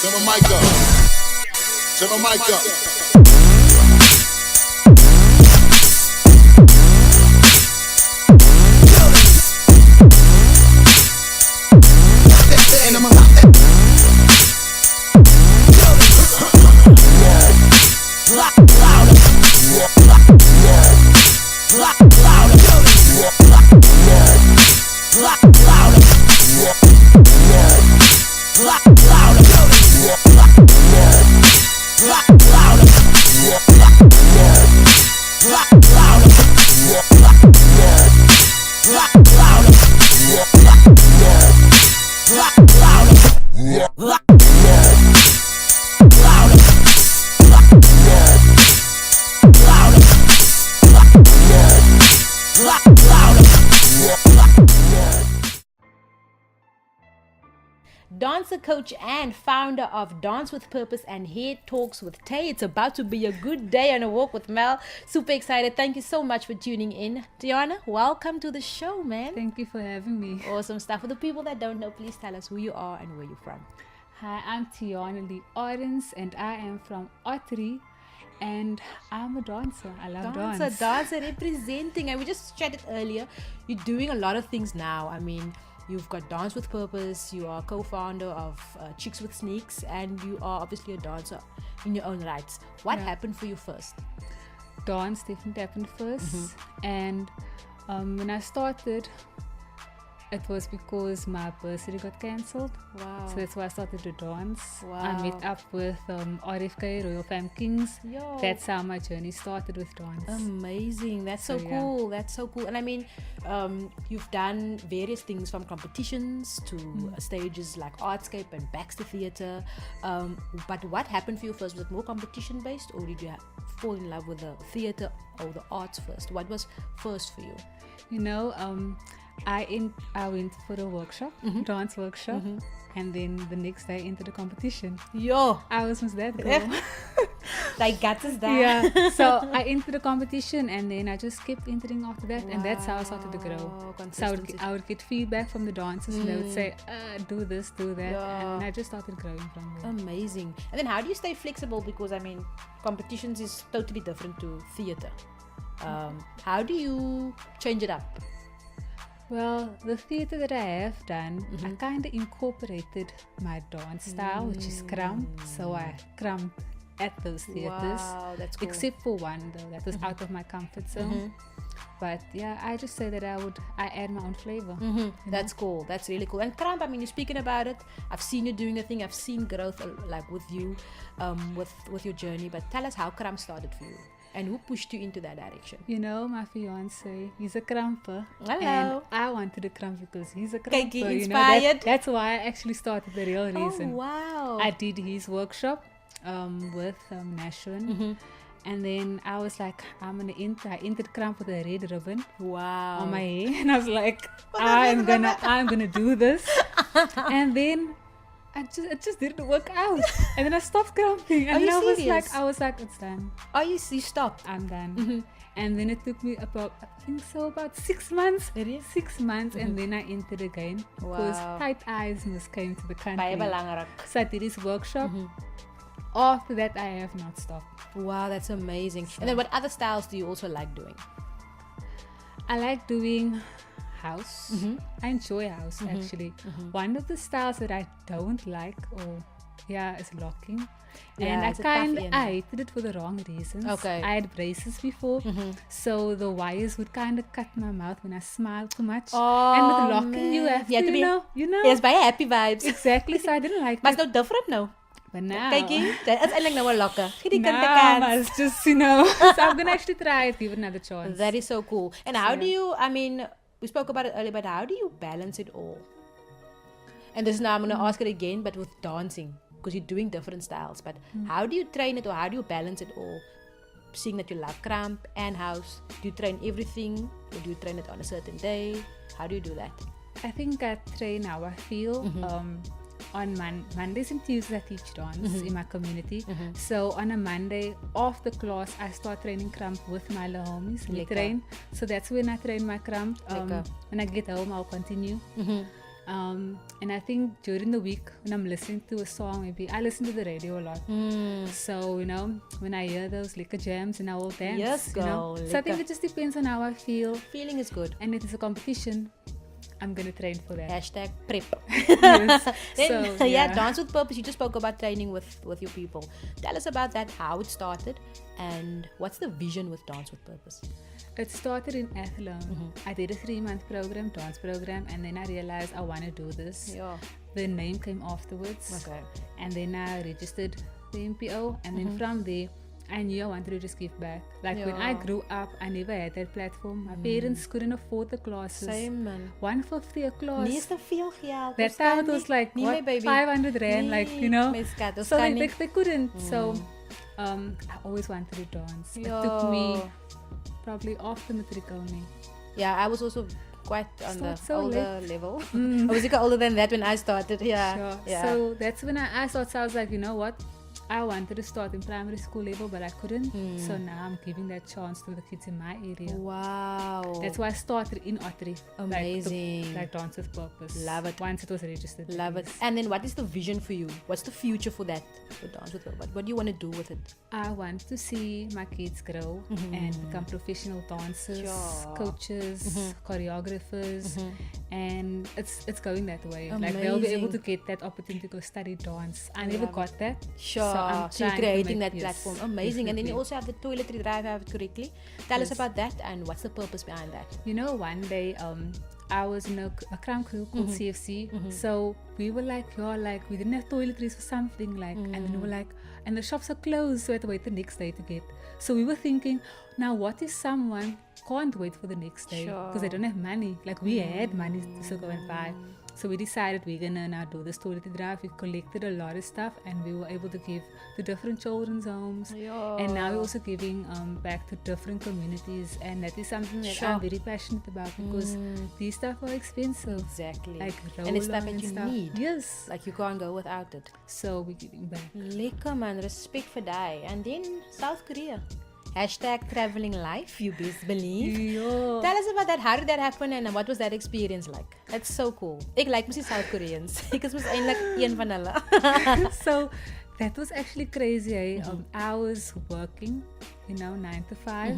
Turn the mic up. Turn the mic up. And I'm dancer, coach, and founder of Dance with Purpose and Hair Talks with Tay. It's about to be a good day on a walk with Mel. Super excited. Thank you so much for tuning in. Tayane, welcome to the show, man. Thank you for having me. Awesome stuff. For the people that don't know, please tell us who you are and where you're from. Hi, I'm Tayane Lee Arends and I am from Ottery and I'm a dancer. I love dance. Dancer representing. And we just chatted earlier. You're doing a lot of things now. I mean, you've got Dance with Purpose, you are co-founder of Chicks with Sneaks, and you are obviously a dancer in your own rights. What happened for you first? Dance definitely happened first. And when I started, it was because my bursary got cancelled. Wow. So that's why I started to dance. Wow. I met up with RFK, Royal Fam Kings. Yo. That's how my journey started with dance. Amazing. That's so cool. That's so cool. And I mean, you've done various things from competitions to stages like Artscape and Baxter Theatre. But what happened for you first? Was it more competition based, or did you fall in love with the theatre or the arts first? What was first for you? You know, I went for a workshop, dance workshop, and then the next day entered a competition. Yo, I was that girl. like guts is that. Yeah. So I entered the competition, and then I just kept entering after that, and that's how I started to grow. So I would get feedback from the dancers, and they would say, "Do this, do that," and I just started growing from there. Amazing. And then how do you stay flexible? Because I mean, competitions is totally different to theatre. How do you change it up? Well, the theatre that I have done, I kind of incorporated my dance style, which is crump. So I crumped at those theatres. Wow, that's cool. Except for one though, that was out of my comfort zone. But yeah, I just say that I add my own flavor. That's cool. That's really cool. And crump, I mean, you're speaking about it. I've seen you doing the thing. I've seen growth like with you, with your journey. But tell us how crump started for you. And who pushed you into that direction? You know, my fiance, he's a crumper. Hello. And I wanted to crump because he's a crumper. Kijk, inspired. You know, that's why I actually started the real reason. Oh, wow. I did his workshop with Nashvin. And then I was like, I entered crump with a red ribbon on my hair. And I was like, I'm gonna do this. And then it just didn't work out. And then I stopped crumping. And then I was like, it's done. Oh, you stopped? I'm done. And then it took me about 6 months. 6 months, and then I entered again. Because Tight Eyes must came to the country. So I did his workshop. After that, I have not stopped. Wow, that's amazing. So, and then what other styles do you also like doing? I like doing house. I enjoy house actually. One of the styles that I don't like is locking. And I hated it for the wrong reasons. Okay. I had braces before, so the wires would kind of cut my mouth when I smiled too much. Oh, and with locking, you have to be, you know. Yes, by happy vibes. Exactly. So I didn't like it. But it's no different now. But now, kijk hier, dat is eindelijk nou een lokken. It's just, so I'm gonna actually try it, give it another chance. That is so cool. And how do you, I mean, we spoke about it earlier, but how do you balance it all? And this now I'm gonna ask it again, but with dancing, because you're doing different styles. But how do you train it, or how do you balance it all? Seeing that you love cramp and house, do you train everything, or do you train it on a certain day? How do you do that? I think I train how I feel. On Mondays and Tuesdays, I teach dance in my community. So on a Monday, after class, I start training cramp with my little homies. We train. So that's when I train my cramp. When I get home, I'll continue. And I think during the week when I'm listening to a song, maybe I listen to the radio a lot. So, when I hear those liquor jams and I will dance. Yes, girl, So I think liquor. it just depends on how I feel. Feeling is good. And if it's a competition, I'm going to train for that. Hashtag prep. Yes. Then, So, yeah, Dance with Purpose. You just spoke about training with your people. Tell us about that, how it started, and what's the vision with Dance with Purpose? It started in Athlone. I did a 3-month program, dance program, and then I realized I want to do this. Yeah. The name came afterwards. Okay. And then I registered the MPO, and then from there, I knew I wanted to just give back. Like when I grew up, I never had that platform. My parents couldn't afford the classes. Same, man. 150 a class. Nie is te veel geld. That time it was like, Nee, what, baby. 500 rand, like, you know. Mens skat, ons So kan they nie. couldn't. So I always wanted to dance. It took me probably after matric only. Yeah, I was also quite on the Start so older level. I was even older than that when I started. Yeah. Sure. Yeah. So that's when I thought, so I was like, you know what? I wanted to start in primary school level, but I couldn't. So now I'm giving that chance to the kids in my area. Wow. That's why I started in Ottery. Amazing. Like Dance with Purpose. Love it. Once it was registered. Love it. And then what is the vision for you? What's the future for that? For Dance with Purpose? What do you want to do with it? I want to see my kids grow and become professional dancers, Sure. coaches, choreographers, and it's going that way. Like they'll be able to get that opportunity to go study dance. I never got that. Sure. So I'm So you're trying to creating make- that yes, platform. Amazing. And then you definitely. also have the toiletry drive, have it correctly. Tell us about that and what's the purpose behind that? You know, one day I was in a crime crew called CFC. So we were like, we didn't have toiletries or something like, and then we were like, and the shops are closed, so we had to wait the next day to get. So we were thinking, now what if someone can't wait for the next day because they don't have money? Like we had money to still go and buy. So we decided we're gonna now do this toiletry drive. We collected a lot of stuff and we were able to give to different children's homes. And now we're also giving back to different communities, and that is something that I'm very passionate about because these stuff are expensive. Exactly. Like and it's stuff roll-on that you stuff. need. Yes. Like you can't go without it. So we're giving back. Lekker man, respect for die. And then South Korea. Hashtag traveling life, you best believe. Yeah. Tell us about that. How did that happen and what was that experience like? That's so cool. Ik like mos die South Koreans. Ek is mos eintlik een van hulle. So that was actually crazy. I was working, 9 to 5.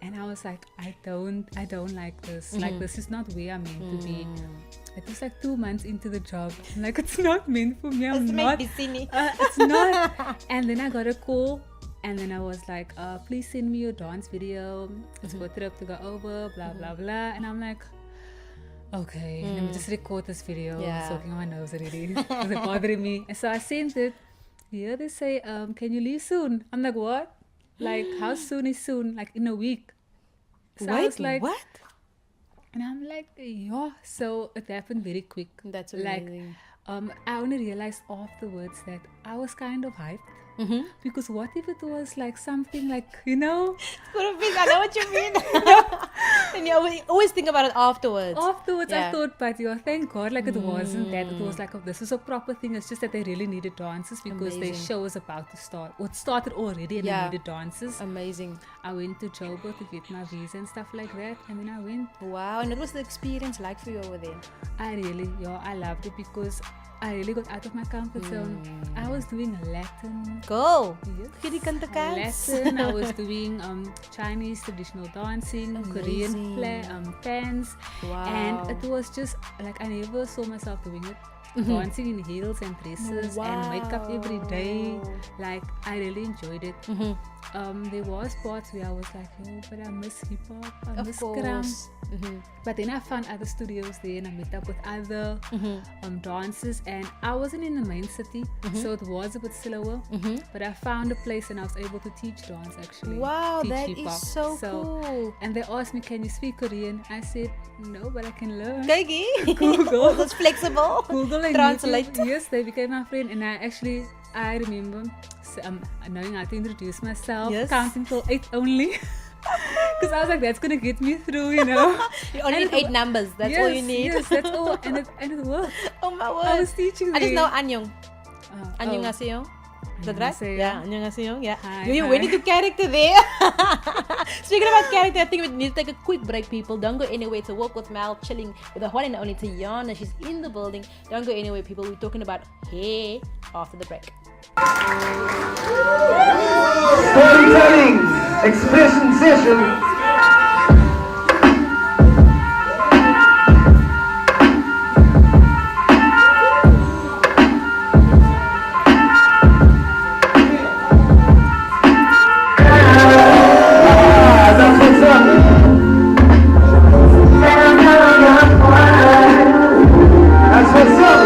And I was like, I don't like this. Like, this is not where I'm meant to be. It was like 2 months into the job. I'm like, it's not meant for me. I'm not. It's not. And then I got a call. And then I was like, please send me your dance video. It's for a trip to go over, blah, blah, blah. And I'm like, okay, let me just record this video. Yeah. It's soaking my nose already. It's bothering me. And so I sent it. Here they say, can you leave soon? I'm like, what? Like, how soon is soon? Like, in a week. So I was like, what? And I'm like, yeah. So it happened very quick. That's amazing. Like, I only realized afterwards that I was kind of hyped. Because what if it was like something like, I know what you mean. And you always think about it afterwards. Afterwards, Yeah. I thought, but thank God, like it wasn't that. It was like, this is a proper thing. It's just that they really needed dancers because their show was about to start. Or it started already and they needed dancers. Amazing. I went to Joburg to get my visa and stuff like that. And then I went. Wow. And what was the experience like for you over there? I loved it because I really got out of my comfort zone. I was doing Latin. Go. Yes. Latin. I was doing Chinese traditional dancing, Korean fans. Wow. And it was just like I never saw myself doing it. Dancing in heels and dresses and makeup every day. Like I really enjoyed it. There was parts where I was like, but I miss hip hop, I miss scrum. But then I found other studios there and I met up with other dancers, and I wasn't in the main city, so it was a bit slower. But I found a place and I was able to teach dance actually. Wow, teach that hip-hop. is so cool. And they asked me, can you speak Korean? I said, no, but I can learn. Google. That's flexible. Google and Translate. YouTube. Yes, they became my friend, and I remember knowing how to introduce myself, counting till 8 only. Because I was like, that's gonna get me through, You only need 8 numbers. That's all you need. Yes, that's all, and it worked. Oh my word. I was teaching I just them. know Anyong. Anyong Aseo. Is that right? Annyeonghaseyo. Yeah, annyeonghaseyo. Yeah. Hi, You hi. went into character there. Speaking about character, I think we need to take a quick break, people. Don't go anywhere. It's a Walk with Mel, chilling with the one and only Tayane. She's in the building. Don't go anywhere, people. We're talking about hair after the break. Storytelling expression session. That's what's up. That's what's up.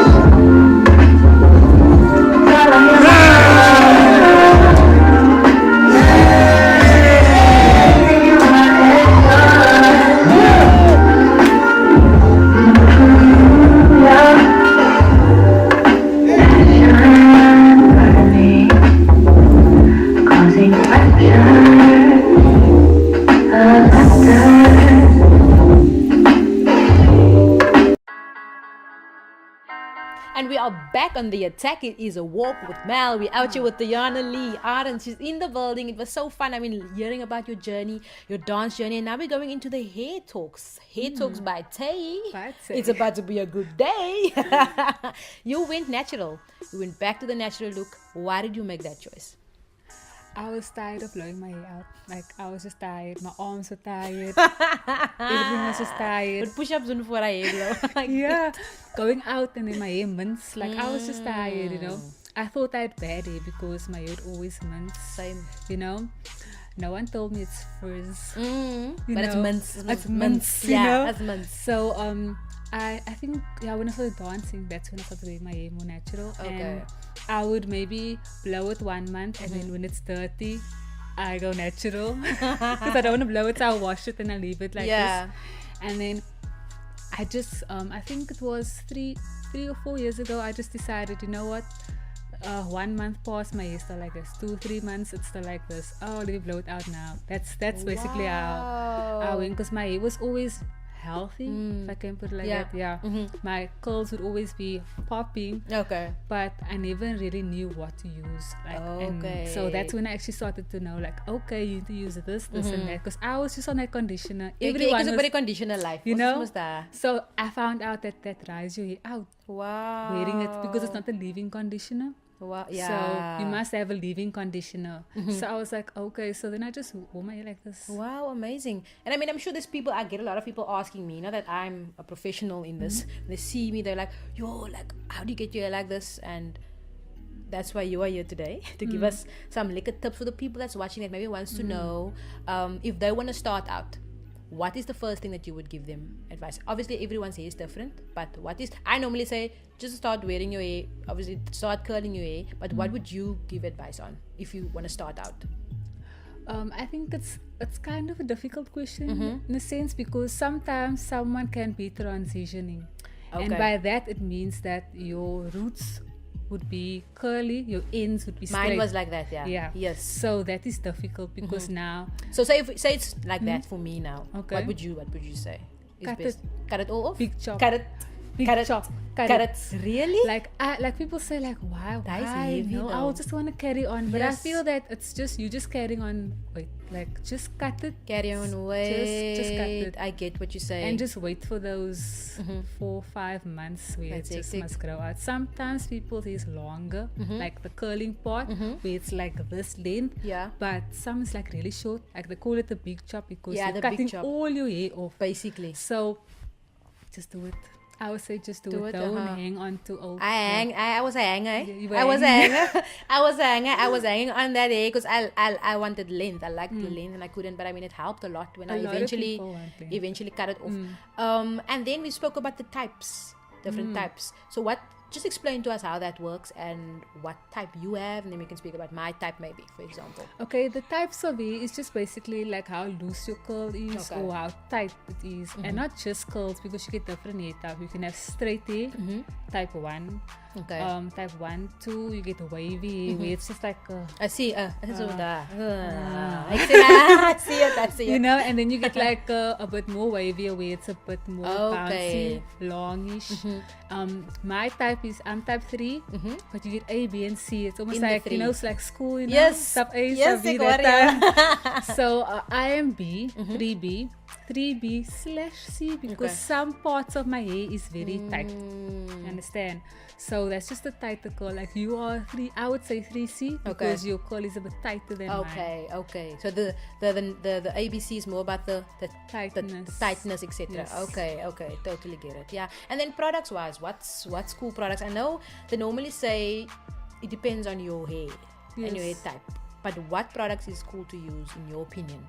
And we are back on the attack. It is a Walk with Mel. We're out here with Tayane Lee Arends. She's in the building. It was so fun. I mean, hearing about your journey, your dance journey. And now we're going into the hair talks. Hair talks by Tay. By Tay. It's about to be a good day. You went natural. You went back to the natural look. Why did you make that choice? I was tired of blowing my hair out. Like, I was just tired. My arms were tired. Everything was just tired. But push-ups on for a hair blow. Yeah. Going out and then my hair mints. Like, I was just tired, you know. I thought I had bad hair because my hair always mints. Same. You know. No one told me it's frizz. But You it's know? mints. It's mints, you Yeah, know? it's mints. So, I think, yeah, when I started dancing, that's when I started doing my hair more natural. Okay. And I would maybe blow it 1 month, and then when it's dirty, I go natural. Because I don't want to blow it, so I'll wash it and I leave it like Yeah. this. And then I just, I think it was three or 4 years ago, I just decided, you know what? 1 month past, my hair still like this. 2-3 months, it's still like this. Oh, let me blow it out now. That's basically how I went, because my hair was always healthy, if I can put it like Yeah. that. Yeah. My curls would always be popping, Okay. but I never really knew what to use. Like, and so that's when I actually started to know, like, okay, you need to use this, and that. Because I was just on that conditioner. Everyone Everyone was a was, very conditional life. you know. Was that? So I found out that dries your hair out Wow. wearing it, because it's not a leave-in conditioner. Wow. Yeah. So you must have a leave-in conditioner. So I was like, okay. So then I just wore my hair like this. Wow, amazing. And I mean, I'm sure there's people, I get a lot of people asking me, now that I'm a professional in this, they see me, they're like, yo, like, how do you get your hair like this? And that's why you are here today, to give us some liquor tips for the people that's watching that maybe wants to know if they want to start out. What is the first thing that you would give them advice? Obviously, everyone's hair is different, but I normally say, just start wearing your hair, obviously start curling your hair, but what would you give advice on if you want to start out? I think it's kind of a difficult question in a sense, because sometimes someone can be transitioning, and Okay. by that it means that your roots would be curly, your ends would be straight. Mine was like that, yeah. Yeah. Yes. So that is difficult, because now So say it's like that for me now. Okay. What would you say? Is Cut best? Cut it all off? big chop. Cut it. Big cut it. chop. Cut it. Really? Like people say, like, why? That is Why? heavy No, I though. just want to carry on, but I Yes. feel that it's just you just carrying on. Wait, like just cut it. Carry on, wait. Just cut it. I get what you say. And just wait for those 4-5 months where That's it just hectic. must grow out. Sometimes people is longer, like the curling part, where it's like this length. Yeah. But some is like really short. Like they call it the big chop, because Yeah, you're the big cutting chop. all your hair off. Basically. So just do it. I would say just do, Do it. it, Don't uh-huh. hang on to old. I was a hanger. Eh? Yeah, you were I was a hanging. hanger. I was hanging on that hair because I wanted length. I liked the length and I couldn't. But I mean, it helped a lot when A I lot of eventually people want length. eventually cut it off. And then we spoke about the types, different types. So just explain to us how that works and what type you have, and then we can speak about my type maybe, for example. Okay, the types of hair is just basically like how loose your curl is, Okay. or how tight it is. And not just curls, because you get different hair types. You can have straight hair, type 1. Okay. Type 1, 2, you get wavy hair, where it's just like I see. I see it. I see it. you know, and then you get like a bit more wavy, where it's a bit more Okay. bouncy, longish. My type type 3, but you get A, B, and C. It's almost In the like, three. it's like school, Yes. Sub A, Yes, sub B, ik that hoor je. time. So I am B, 3B/C, because some parts of my hair is very tight. You understand? So that's just the tighter curl. Like you are 3, I would say 3C, because your curl is a bit tighter than mine. Okay. So the ABC is more about the tightness, etc. Yes. Okay, totally get it. Yeah. And then products wise, what's cool products? I know they normally say it depends on your hair and your hair type. But what products is cool to use in your opinion?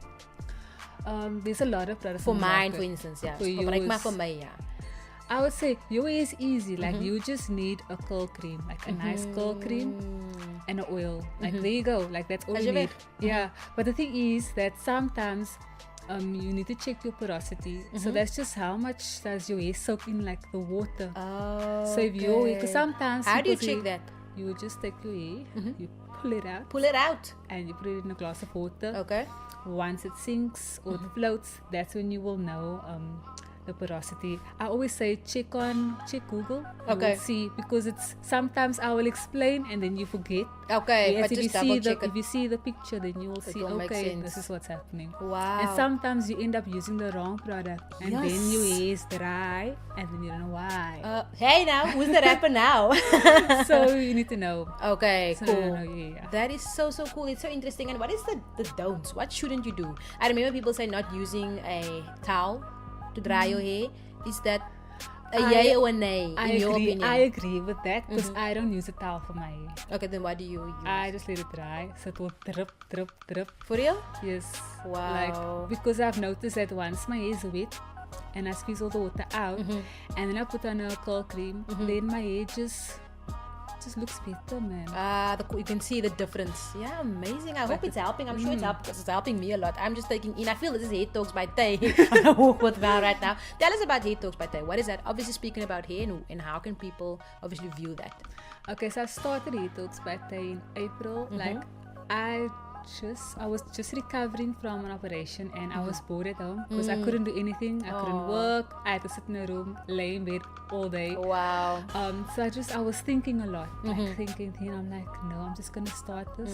There's a lot of products. For on the mine, market. for instance, yeah. For Gebruik maar yours. for my, yeah. I would say your hair is easy. Like you just need a curl cream, like a nice curl cream and an oil. Like there you go. Like that's all you need. Yeah. But the thing is that sometimes you need to check your porosity. So that's just how much does your hair soak in, like the water. So if your hair, because sometimes how do you people check that? You just take your hair, you pull Pull it out. and you put it in a glass of water. Okay. Once it sinks or it floats, that's when you will know the porosity. I always say check Google. You will see, because it's sometimes I will explain and then you forget. Okay, Whereas but if just you double see check it. if you see the picture, then you will see, will make okay, sense. this is what's happening. Wow. And sometimes you end up using the wrong product, and then your hair is dry, and then you don't know why. Hey now, who's the rapper now? So you need to know. Okay, So cool. yeah. That is so cool. It's so interesting. And what is the don'ts? What shouldn't you do? I remember people say not using a towel to dry your hair. Is that a yay or a nay in your opinion? I agree with that, because I don't use a towel for my hair. Okay, then what do you use? I just let it dry, so it will drip, drip, drip. For real? Yes. Wow. Like, because I've noticed that once my hair is wet and I squeeze all the water out, and then I put on a curl cream, then my hair just looks better, man. You can see the difference. Yeah, amazing. I hope it's helping. I'm sure it's helping, because it's helping me a lot. I'm just taking in. I feel this is Hair Talks by Tay. I walk with Val right now. Tell us about Hair Talks by Tay. What is that? Obviously speaking about hair, and how can people obviously view that? Okay, so I started Hair Talks by Tay in April. Like, I was just recovering from an operation, and I was bored at home because I couldn't do anything. I couldn't work. I had to sit in a room, lay in bed all day. Wow. So I was thinking a lot, like thinking. I'm like, no, I'm just gonna start this.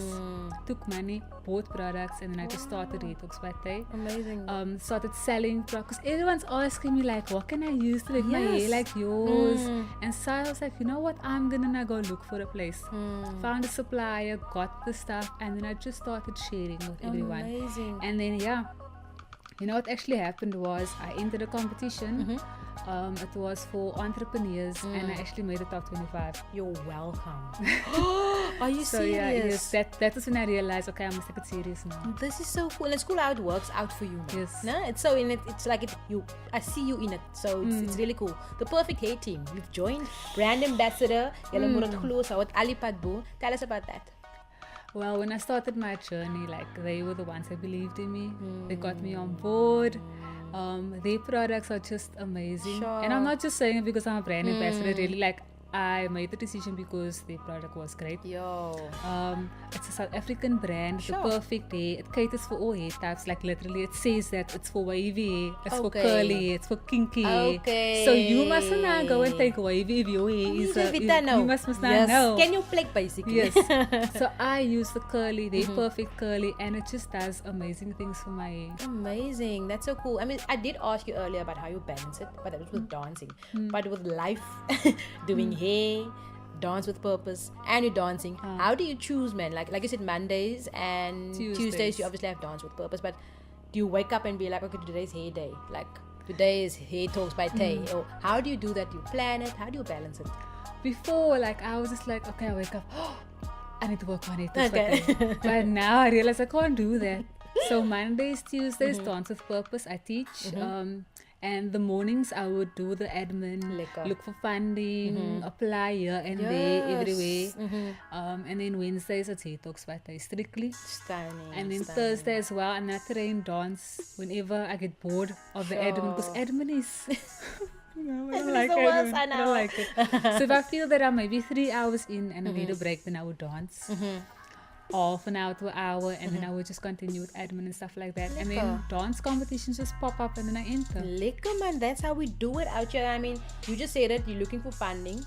Took money, bought products, and then I just started Hair Talks by Tay. Amazing. Started selling products, because everyone's asking me like, what can I use to make my hair like yours? And so I was like, you know what, I'm gonna now go look for a place. Found a supplier, got the stuff, and then I just started sharing with everyone. Amazing. And then you know what actually happened was I entered a competition. It was for entrepreneurs, and I actually made the top 25. You're welcome. Are you So serious? that was when I realized, okay, I must take it serious now. This is so cool. And it's cool how it works out for you, man. Yes. No? It's so in it. It's like I see you in it. So it's really cool. The perfect hair team. You've joined brand ambassador. Julle moet dit glo, so wat Alipad bo. Tell us about that. Well, when I started my journey, like, they were the ones that believed in me. They got me on board. Their products are just amazing. Sure. And I'm not just saying it because I'm a brand ambassador. Really, like, I made the decision because the product was great. Yo. It's a South African brand, the perfect hair. It caters for all hair types. Like, literally, it says that it's for wavy hair, it's for curly hair, it's for kinky hair. Okay. So you mustn't now go and take wavy if your hair is you must not know. Can you play basically? Yes. So I use the curly, the perfect curly, and it just does amazing things for my hair. Amazing. That's so cool. I mean, I did ask you earlier about how you balance it, but that was with dancing. But with life, doing hair, dance with purpose, and you're dancing. How do you choose, man? Like you said, Mondays and Tuesdays you obviously have dance with purpose, but do you wake up and be like, okay, today's hair day? Like, today is Hair Talks by Tay. Or how do you do that? Do you plan it? How do you balance it? Before, like, I was just like, okay, I wake up, I need to work on it. But now I realize I can't do that. So Mondays, Tuesdays, dance with purpose, I teach. And the mornings I would do the admin, look for funding, apply here and there, everywhere. And then Wednesdays it's Hair Talks by Tay strictly. Stunning. And then Thursday as well, and I train dance whenever I get bored of the admin, because admin is no, I don't like it. I don't like it. So if I feel that I'm maybe 3 hours in and I need a break, then I would dance. half an hour to an hour, and then I would just continue with admin and stuff like that. And then Lekker. dance competitions just pop up, and then I enter. Liquor, man, that's how we do it out here. I mean, you just said it, you're looking for funding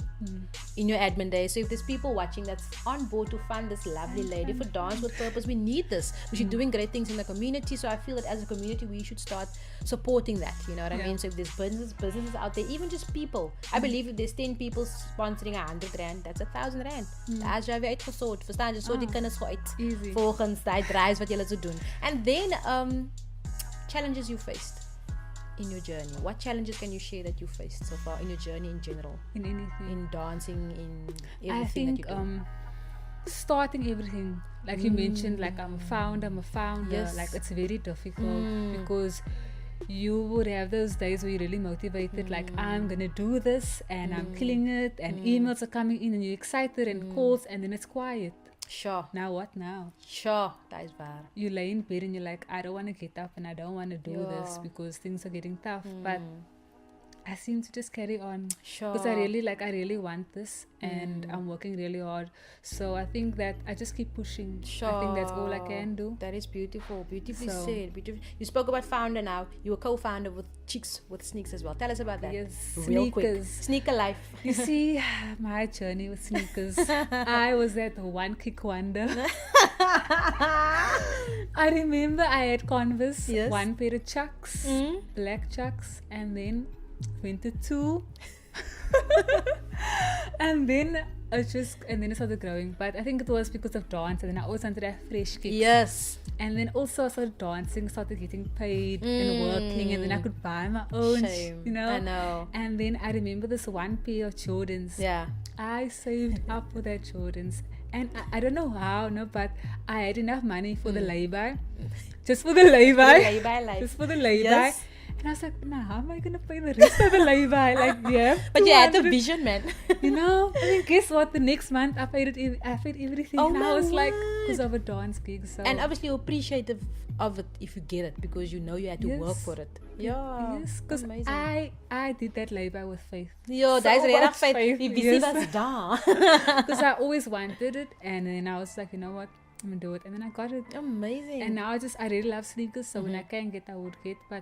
in your admin day. So if there's people watching that's on board to fund this lovely lady for Dance with Purpose, we need this. She's doing great things in the community. So I feel that as a community, we should start supporting that. You know what I mean? So if there's businesses out there, even just people, I believe if there's 10 people sponsoring 100 rand, that's 1,000 rand. Daar is jy weer uitgesort. Verstaan jy? So die kinders go uit Easy. volgens die drives wat julle so doen. And then challenges you faced in your journey. What challenges can you share that you faced so far in your journey in general? In anything. In dancing, in I everything think that you do. starting everything, like you mentioned, like I'm a founder. Yes. Like it's very difficult because you would have those days where you're really motivated, like I'm gonna do this and I'm killing it, and emails are coming in and you're excited and calls, and then it's quiet. Sure. Now what now? Sure. Dat is waar. You lay in bed and you're like, I don't want to get up and I don't want to do this because things are getting tough. But I seem to just carry on because I really want this, and I'm working really hard. So I think that I just keep pushing. I think that's all I can do. That is beautiful. Beautifully So- said. You spoke about founder now. You were co-founder with Chicks with Sneaks as well. Tell us about that. Yes, Real quick. sneakers. Sneaker life. You see, my journey with sneakers, I was that one kick wonder. I remember I had Converse, Yes. one pair of Chucks, black Chucks, and then went to two. And then it started growing. But I think it was because of dance, and then I always wanted to have fresh kicks. Yes. And then also I started dancing, started getting paid and working, and then I could buy my own, Shame. you know. I know. And then I remember this one pair of Jordans. Yeah. I saved up for that Jordans, and I don't know how, no, but I had enough money for the lay-by, just for the lay-by, Lay-by life. just for the lay-by. Yes. And I was like, nah, how am I gonna pay the rest of the lay-by? Like, yeah, But you had the 200, vision, man. you know. And then guess what? The next month I paid everything, Oh and my I was like, word. because of a dance gig. So And obviously you're appreciative of it if you get it, because you know you had to work Yes. for it. Yeah. yes, because amazing. I did that lay-by with faith. Yo, So that's really much faith. faith, Die visie yes. was daar. Because I always wanted it, and then I was like, you know what, I'm gonna do it, and then I got it. Amazing. And now I really love sneakers, so when I can get, I would get, but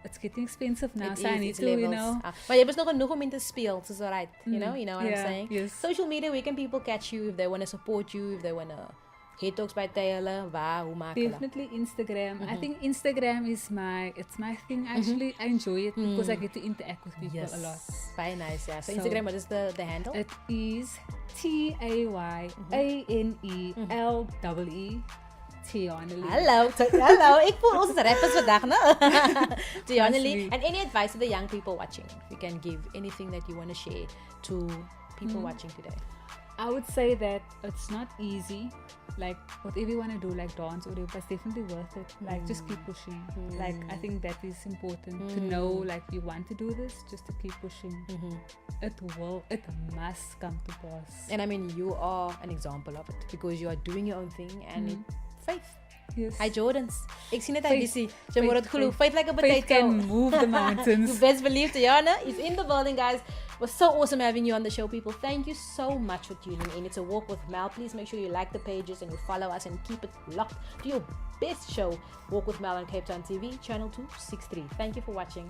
it's getting expensive now, It so I is, need it's to, you levels. know. Maar jy is nog genoeg om in te speel, so it's alright. You know what I'm Yeah, saying? yes. Social media, where can people catch you if they want to support you, if they want to head talks by hulle, waar, hoe maak hulle? Definitely Instagram. I think Instagram is my thing. Actually, I enjoy it because I get to interact with people Yes. a lot. Very nice, yeah. So So- Instagram, what is the handle? It is TAYANELEE. Tayane Lee. Hallo. Ek voel ons is rappers vandag, no? Tayane Lee. Sweet. And any advice to the young people watching? If you can give anything that you want to share to people watching today. I would say that it's not easy. Like whatever you want to do, like dance or whatever, but it's definitely worth it. Like just keep pushing. Like I think that is important to know. Like you want to do this, just to keep pushing. It must come to pass. And I mean, you are an example of it because you are doing your own thing and faith. Yes. Hi Jordans. Ek sien dit hy Faith. visie. Jy moet dit glo. Faith like a Faith potato. can move the You mountains. best believe Tayane is in the building, guys. It was so awesome having you on the show, people. Thank you so much for tuning in. It's a walk with Mel. Please make sure you like the pages and you follow us and keep it locked to your best show, Walk with Mel on Cape Town TV, channel 263. Thank you for watching.